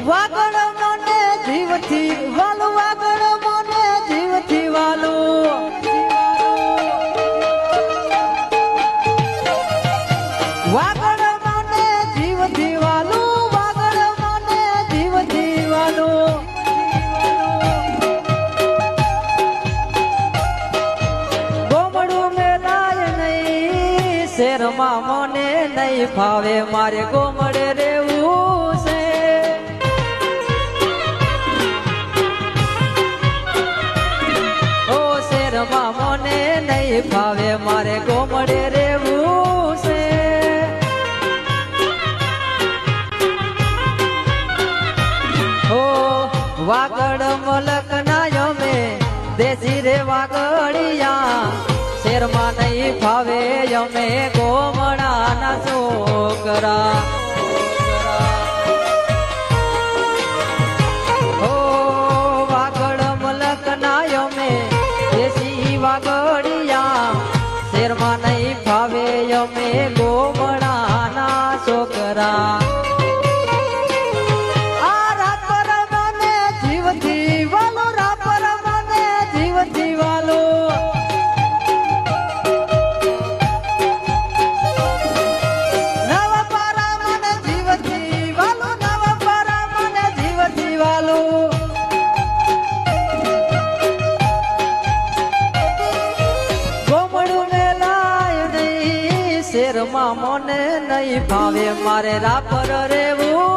વાગડ મને જીવથી વાલું વાગડ મને જીવથી વાલું વાગડ મને જીવથી વાલું વાગડ મને જીવથી વાલું ગોમડું મેલાય નહીં શેરમાં મને નહીં ફાવે મારે ગોમડે રેવું છે ઓ શેરમાં મને નહીં ફાવે મારે ગોમડે રેવું છે ઓ વાગડ મલક ના અમે દેશી રે વાગડિયા શેરમાં નહીં ફાવે અમે ગોમડાના છોકરા ઓ વાગડ મલક ના અમે દેશી વાગડિયા શેરમાં નહીં ફાવે અમે ગોમડાના છોકરા શેરમાં મને નહીં ભાવે મારે રાપર રેવું